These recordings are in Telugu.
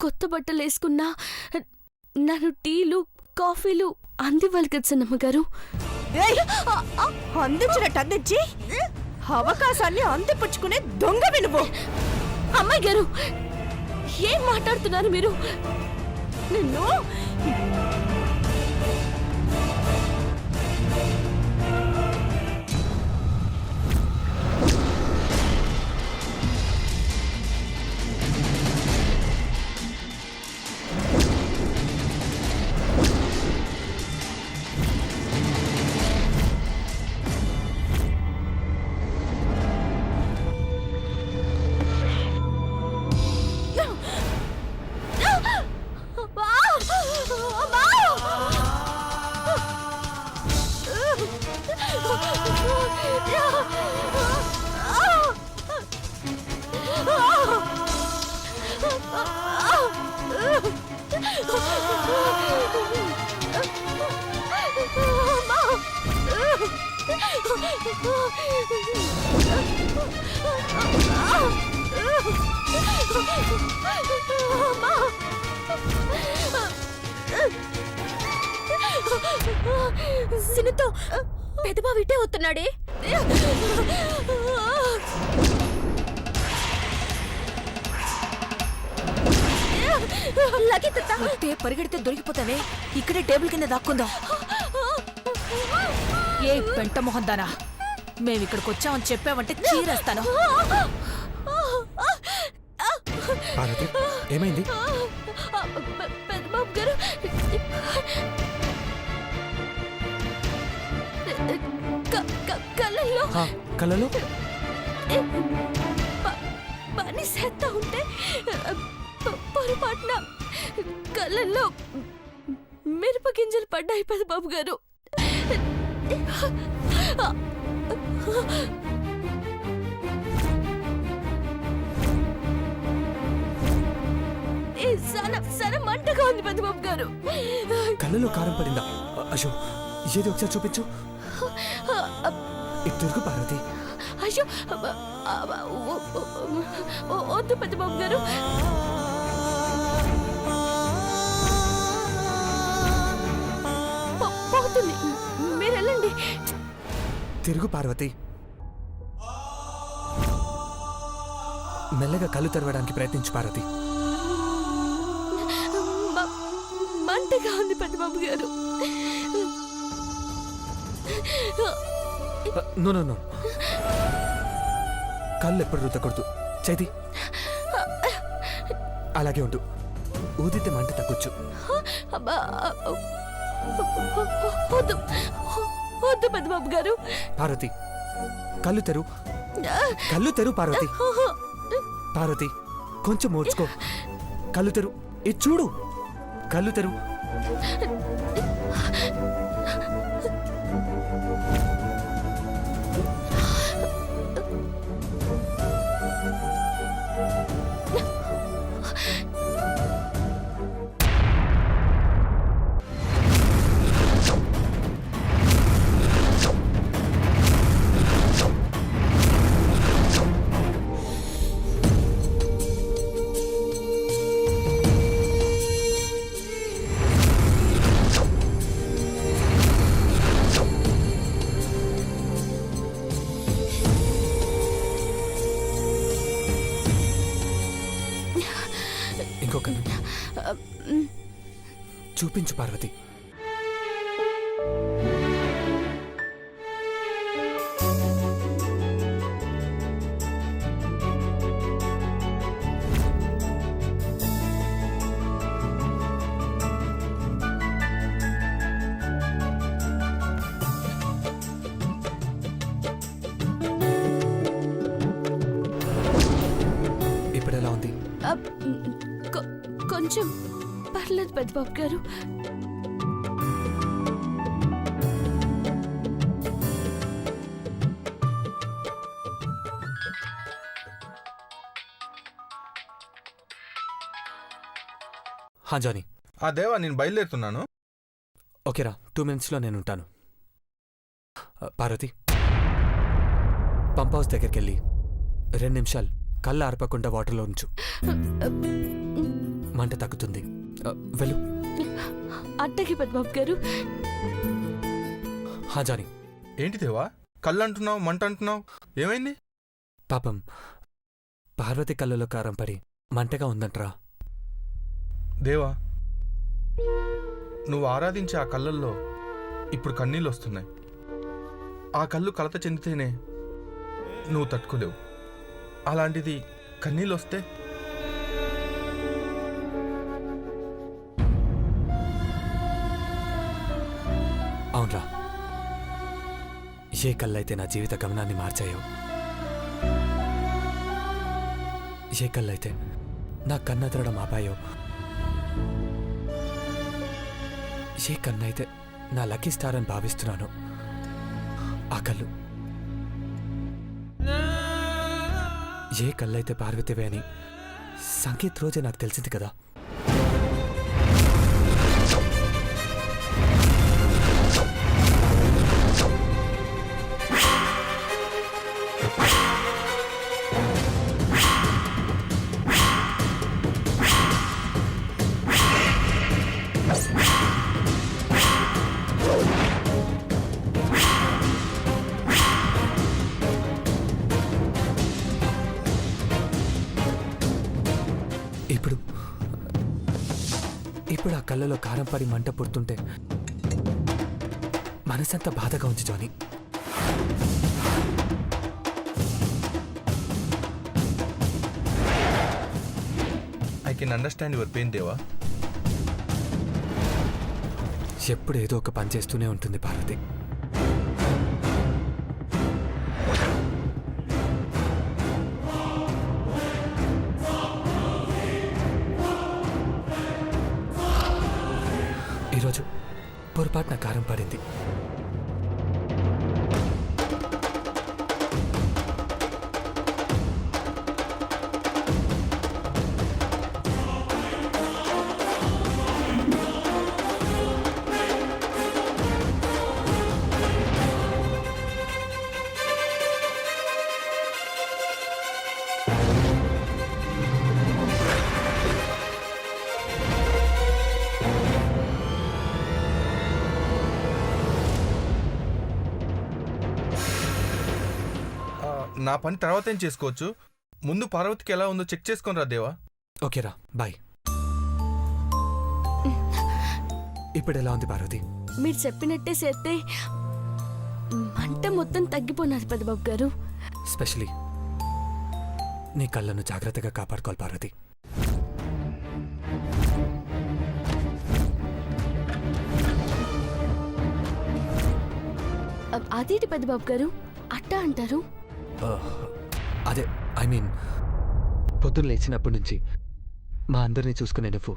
కొత్త బట్టలేసుకున్నా నన్ను టీలు కాఫీలు అందివ్వాలి కదా సన్నమ్మగారు. అందించినట్టు అందించి అవకాశాన్ని అందిపుచ్చుకునే దొంగవి నువ్వు. అమ్మాయి గారు ఏం మాట్లాడుతున్నారు మీరు? నిన్ను సినితో పెదబా విట్టే వస్తున్నాడే. పరిగెడితే దొరికిపోతావే. ఇక్కడే టేబుల్ కింద దాక్కుందాం. ఏ పెంట మొహం దానా, మేమిక్కడికి వచ్చామని చెప్పావంటే చీరేస్తాను. ఏమైంది? పెద్దబాబు గారు కళ్ళలో పని చేస్తా ఉంటే పొరపాటున కళ్ళల్లో మిరప గింజలు పడ్డాయి పెద్దబాబు గారు. సన మంటగా ఉంది పెద్దబాబు గారు. కళ్ళలో కారం పడిందా? అయ్యో, ఏది ఒకసారి చూపించు. ఇటు తిరుగు పార్వతి. అయ్యో వద్దు పెద్దబాబు గారు. పోతుంది, మీరు వెళ్ళండి. తిరుగు పార్వతి. మెల్లగా కళ్ళు తెరవడానికి ప్రయత్నించు పార్వతి. మంటగా ఉంది పెద్దబాబు గారు. నో నో నో, కళ్ళు ఎప్పుడు రుద్దకూడదు. చైతి అలాగే ఉండు. ఊదితే మంట తగ్గొచ్చు. వద్దు వద్దు పెద్దబాబు గారు. పార్వతి కళ్ళు తెరు, కళ్ళు తెరు పార్వతి. పార్వతి కొంచెం ఓడ్చుకో. కళ్ళు తెరు, ఇది చూడు. కళ్ళు తెరు. చూపించు పార్వతి. ఇప్పుడెలా ఉంది? కొంచెం పర్లేదు పెద్దబాబు గారు. హా జానీ. దేవా, నేను బయలుదేరుతున్నాను. ఓకేరా, 2 minutesలో నేను ఉంటాను. పార్వతి, పంప్ హౌస్ దగ్గరికి వెళ్ళి 2 నిమిషాలు కళ్ళు ఆర్పకుండా వాటర్లో ఉంచు. మంట తగ్గుతుంది. వెళ్ళు. అట్టకి పెద్దబాబు గారు. హా జానీ. ఏంటి దేవా, కళ్ళు అంటున్నావు, మంట అంటున్నావు, ఏమైంది? పాపం పార్వతి కళ్ళలో కారం పడి మంటగా ఉందంట్రా. దేవా, నువ్వు ఆరాధించే ఆ కళ్ళల్లో ఇప్పుడు కన్నీళ్ళు వస్తున్నాయి. ఆ కళ్ళు కలత చెందితేనే నువ్వు తట్టుకోలేవు. అలాంటిది కన్నీళ్ళు వస్తే అవునరా, ఏ కళ్ళైతే నా జీవిత గమనాన్ని మార్చాయో, ఏ కళ్ళైతే నా కన్నెదరడం ఆపాయో, ఏ కన్నైతే నా లక్కీ స్టార్ అని భావిస్తున్నానో ఆ కళ్ళు, ఏ కళ్ళైతే పార్వతివే అని సంకేత్ రోజే నాకు తెలిసింది కదా. ఇప్పుడు ఆ కళ్ళలో కారం పడి మంట పుడుతుంటే మనసంతా బాధగా ఉంది Johnny. I can understand your pain Deva. ఎప్పుడు ఏదో ఒక పని చేస్తూనే ఉంటుంది పార్వతి. ఈరోజు పొరపాటున కారం పడింది. నా పని తర్వాత ఏం చేసుకోవచ్చు, ముందు పార్వతికి ఎలా ఉందో చెక్ చేసుకొని రా దేవా. ఓకేరా, బాయ్. ఇప్పుడు ఎలా ఉంది పార్వతి? మీరు చెప్పినట్టే చేస్తే మంట మొత్తం తగ్గిపోయినది పెద్దబాబు గారు. స్పెషలీ నీ కళ్ళను జాగ్రత్తగా కాపాడుకోవాలి పార్వతి. అదేంటి పెద్దబాబు గారు అట్టా అంటారు? అదే ఐ మీన్ పొద్దున్న లేచినప్పటి నుంచి మా అందరినీ చూసుకునే నువ్వు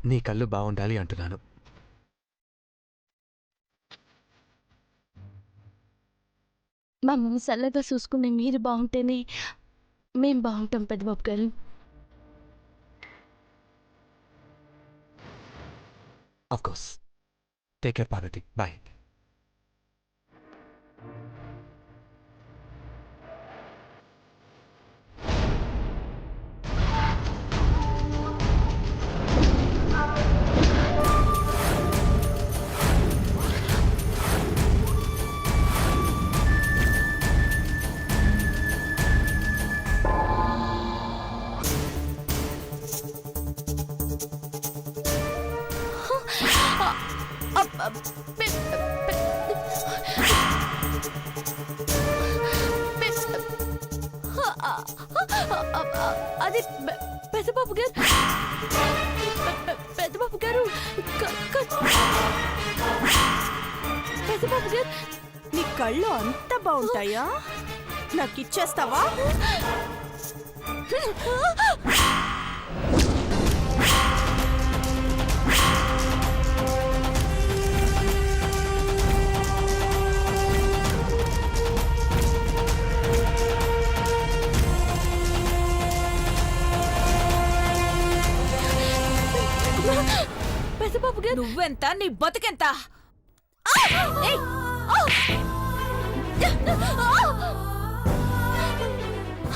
నీ కళ్ళు బాగుండాలి అంటున్నాను. మమ్మల్ని చల్లగా చూసుకునే మీరు బాగుంటేనే మేం బాగుంటాం పెద్దబాబు గారు. Of course. Take care Parvathi. Bye. అది పెద్దబాబు గారు, పెద్దబాబు గారు, పెద్దబాబు గారు. నీ కళ్ళు అంత బాగుంటాయా? నాకిచ్చేస్తావా? పెద్దబాబు గారు, నువ్వెంత, నీ బతుకెంత?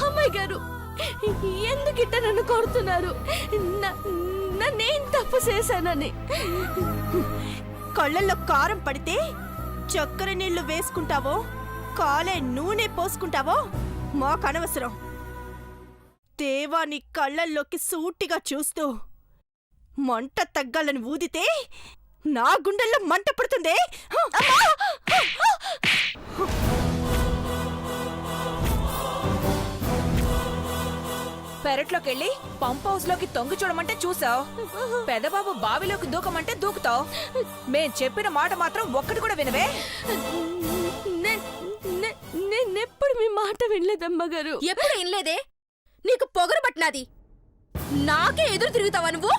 అమ్మాయి గారు ఎందుకిట్ట నన్ను కొడుతున్నారు? నన్నేం తప్పు చేశానని? కళ్ళల్లో కారం పడితే చక్కెర నీళ్లు వేసుకుంటావో కాలే నూనె పోసుకుంటావో మాకనవసరం. దేవా నీ కళ్ళల్లోకి సూటిగా చూస్తూ మంట తగ్గాలని ఊదితే నా గుండెల్లో మంట పడుతుందే. పెరట్లోకెళ్ళి పంప్ హౌస్ లోకి తొంగి చూడమంటే చూసావు, పెదబాబు బావిలోకి దూకమంటే దూకుతావు. మేం చెప్పిన మాట మాత్రం ఒక్కటి కూడా వినవే. నేనెప్పుడు మీ మాట వినలేదమ్మగారు. ఎప్పుడు వినలేదే? నీకు పొగరు పట్టినది. నాకే ఎదురు తిరుగుతావా నువ్వు?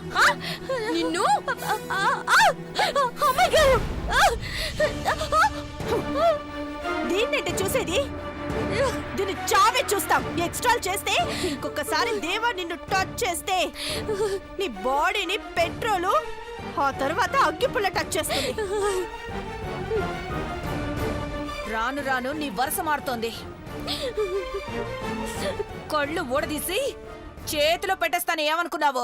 నిన్ను అమ్మగారు, దీన్నంటే చూసేది? దీన్ని చావే చూస్తాం. ఎక్స్ట్రాల్ చేస్తే ఇంకొకసారి దేవా నిన్ను టచ్ చేస్తే నీ బాడీని పెట్రోలు, ఆ తర్వాత అగ్గిపుల్ల టచ్ చేస్తుంది. రాను రాను నీ వరుస మారుతోంది. కళ్ళు ఊడదీసి చేతిలో పెట్టేస్తాను ఏమనుకున్నావు?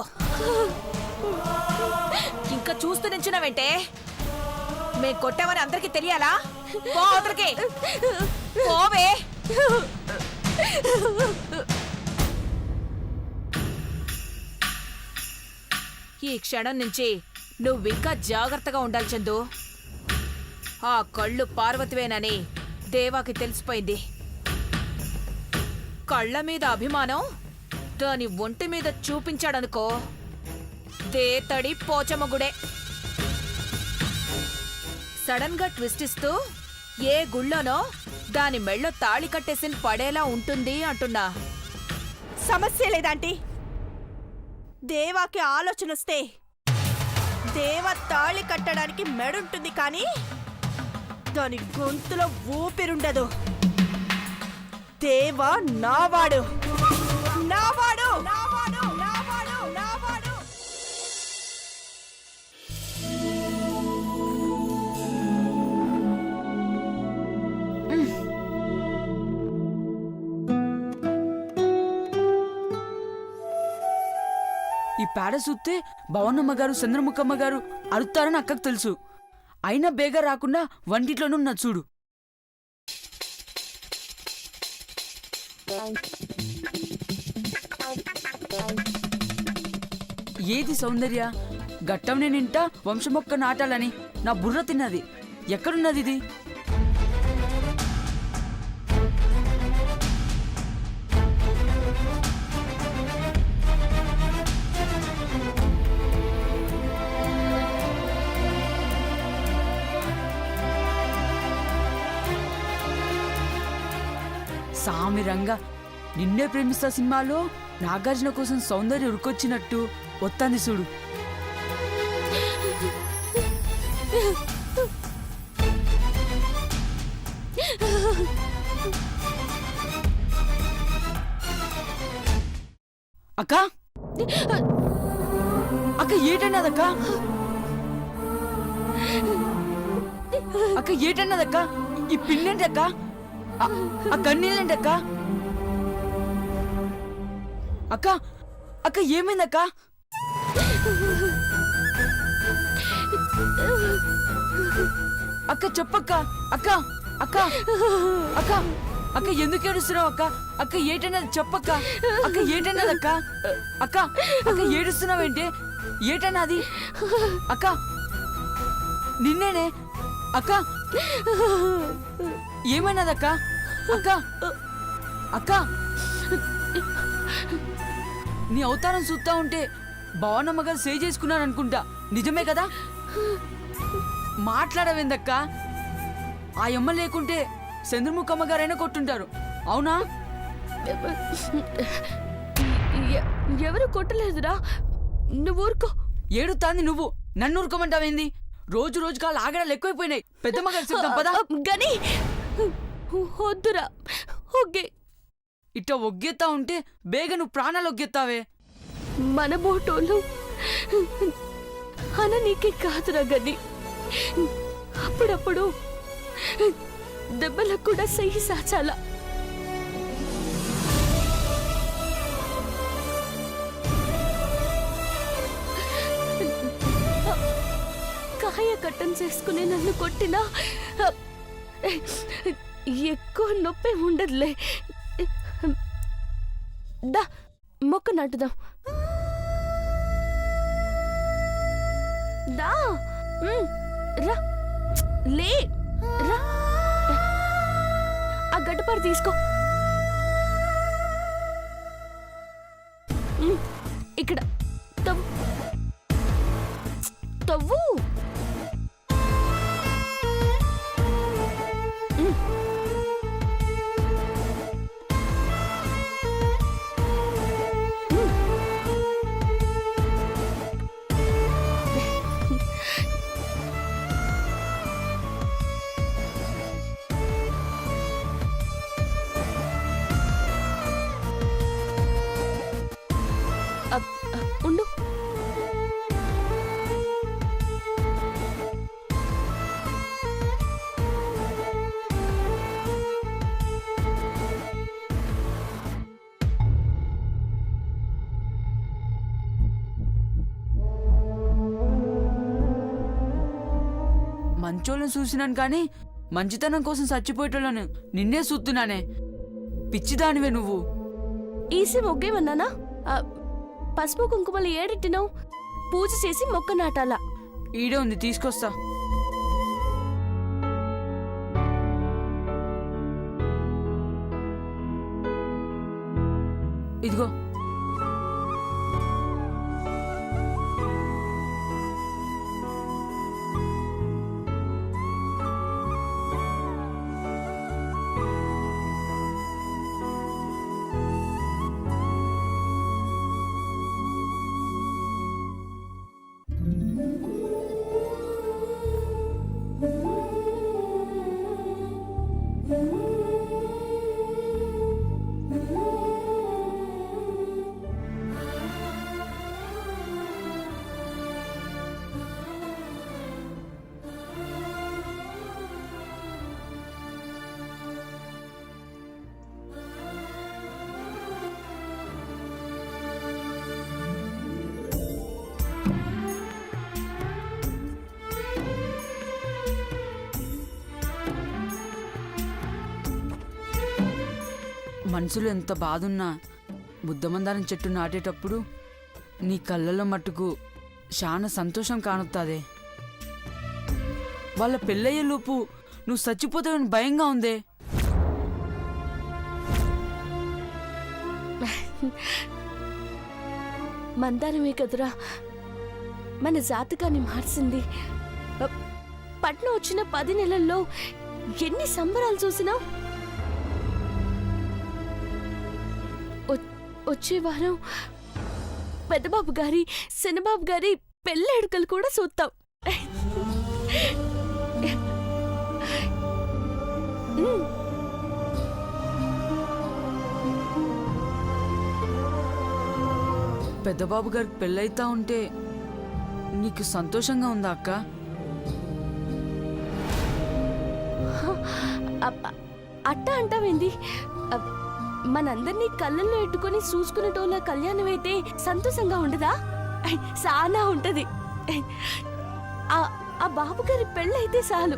ఇంకా చూస్తూ నించున్నావేంటే? మేం కొట్టామని అందరికీ తెలియాలా? పో అవతలికి. పోవే. ఈ క్షణం నుంచి నువ్వింకా జాగ్రత్తగా ఉండాలి చందు. ఆ కళ్ళు పార్వతివేనని దేవాకి తెలిసిపోయింది. కళ్ళ మీద అభిమానం దాని ఒంటి మీద చూపించాడనుకో, దేతడి పోచమ్మగుడే. సడన్ గా ట్విస్ట్ ఇస్తూ ఏ గుళ్ళోనో దాని మెళ్ళో తాళి కట్టేసి పడేలా ఉంటుంది అంటున్నా. సమస్య లేదాంటీ. దేవాకి ఆలోచన వస్తే దేవ తాళి కట్టడానికి మెడుంటుంది, కానీ దాని గొంతులో ఊపిరుండదు. దేవా నావాడు, నావాడు, నావాడు, నావాడు, నావాడు. ఈ పేడ చూస్తే భవనమ్మ గారు చంద్రముఖమ్మ గారు అరుతారని అక్కకు తెలుసు. అయినా బేగా రాకుండా వంటిట్లోనున్న చూడు. ఏది సౌందర్య? గట్టం నేనింట వంశమొక్క నాటాలని నా బుర్ర తిన్నది. ఎక్కడున్నది ఇది? సామిరంగా నిన్నే ప్రేమిస్తా సినిమాలో నాగార్జున కోసం సౌందర్య ఉరికొచ్చినట్టు వత్తాంది చూడు. అక్క అక్క ఏటన్నదక్క? అక్క ఏటన్నదక్క? ఈ పిన్నేంటక్క? ఆ కన్నీళ్ళేంటక్క? అక్క అక్క ఏమైందక్క? అక్క చెప్పక్క. అక్క అక్క అక్క అక్క ఎందుకు ఏడుస్తున్నావు అక్క? అక్క ఏటన్నది చెప్పక్క. అక్క ఏటన్నదక్క? అక్క అక్క ఏడుస్తున్నావేంటి? ఏటన్నది అక్క? నిన్నేనే అక్క. ఏమైనదక్క? అక్క అక్క నీ అవతారం చూస్తా ఉంటే భవనమ్మ గారు సేవ్ చేసుకున్నాను అనుకుంటా. నిజమే కదా? మాట్లాడవేందక్క? ఆ అమ్మ లేకుంటే చంద్రముఖమ్మ గారైనా కొట్టుంటారు. అవునా? ఎవరు కొట్టలేదురా, నువ్వు ఊరుకో. ఏడుతాంది నువ్వు, నన్ను ఊరుకోమంటావేంది? రోజు రోజుగా ఆగడాలు ఎక్కువైపోయినాయి. పెద్దమ్మ గారు చెప్తాం పదా. గని వద్దురా, ఒగ్గే. ఇట్ట ఒగ్గెత్తా ఉంటే బేగ నువ్వు ప్రాణాలు ఒగ్గెత్తావే. మన బోటోళ్ళు అన నీకే కాదురా గని, అప్పుడప్పుడు దెబ్బలకు కూడా సహి సాచాల. కట్టన్స్ వేసుకుని నన్ను కొట్టినా ఎక్కువ నొప్పి ఉండదులే. దా మొక్క నాటుదాం. దా రా లే రా. ఆ గడ్డపారు తీసుకో. ఇక్కడ తవ్వు తవ్వు. ఉండు. మంచోళ్ళని చూసినాను కానీ మంచితనం కోసం చచ్చిపోయేటోళ్ళను నిన్నే చూస్తున్నానే. పిచ్చిదానివే నువ్వు. ఈసి మొగ్గేమన్నానా? పసుపు కుంకుమలు ఏడెట్టినావు? పూజ చేసి మొక్క నాటాలా? ఈడే ఉంది, తీసుకొస్తా. ఇదిగో. మనసులో ఎంత బాధున్నా బుద్ధమందారం చెట్టు నాటేటప్పుడు నీ కళ్ళల్లో మట్టుకు చాలా సంతోషం కానుతాదే. వాళ్ళ పెళ్ళయ్యే లోపు నువ్వు చచ్చిపోతావని భయంగా ఉందే. మందారమే కదురా మన జాతకాన్ని మార్చింది. పట్నం వచ్చిన 10 నెలల్లో ఎన్ని సంబరాలు చూసినావు. వచ్చే వారం పెద్దబాబు గారి శనబాబు గారి పెళ్ళేడుకలు కూడా చూస్తాం. పెద్దబాబు గారికి పెళ్ళైతా ఉంటే నీకు సంతోషంగా ఉందా అక్క? అట్టా అంటావేంది? మనందరినీ కళ్ళల్లో ఎట్టుకొని చూసుకునేటోళ్ళ కళ్యాణం అయితే సంతోషంగా ఉండదా? సానా ఉంటది. ఆ బాబు గారి పెళ్ళైతే చాలు.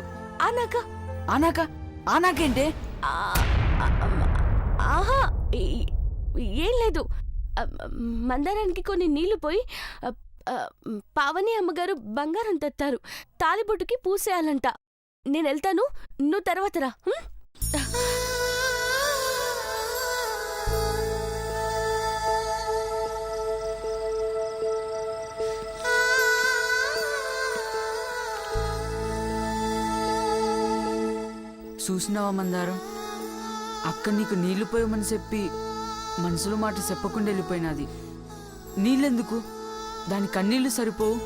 ఆనాకేంటే? ఆహా ఏం లేదు. మందారానికి కొన్ని నీళ్లు పోయి పావని అమ్మగారు బంగారం తెత్తారు. తాలిబొట్టుకి పూసేయాలంట. నేను వెళ్తాను, నువ్వు తర్వాత రా. చూసినావా మందారం, అక్క నీకు నీళ్లు పోయమని చెప్పి మనసులో మాట చెప్పకుండా వెళ్ళిపోయినది. నీళ్ళెందుకు? దాని కన్నీళ్లు సరిపోవు.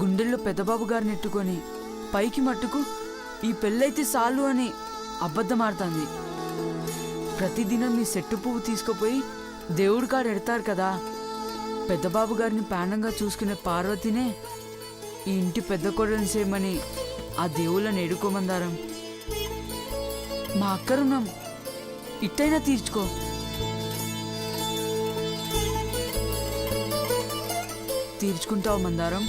గుండెల్లో పెద్దబాబు గారిని ఎట్టుకొని పైకి మట్టుకు ఈ పెళ్ళైతే చాలు అని అబద్ధమాడుతుంది. ప్రతిదినం మీ సెట్టు పువ్వు తీసుకుపోయి దేవుడి కాడ ఎడతారు కదా. పెద్దబాబు గారిని ప్రాణంగా చూసుకునే పార్వతినే ఈ ఇంటి పెద్ద కొడని చేయమని ఆ దేవుళ్ళని ఎడుకోమందారం. మా అక్కరున్నాం, ఇట్టైనా తీర్చుకో. తీర్చుకుంటావు మందారం?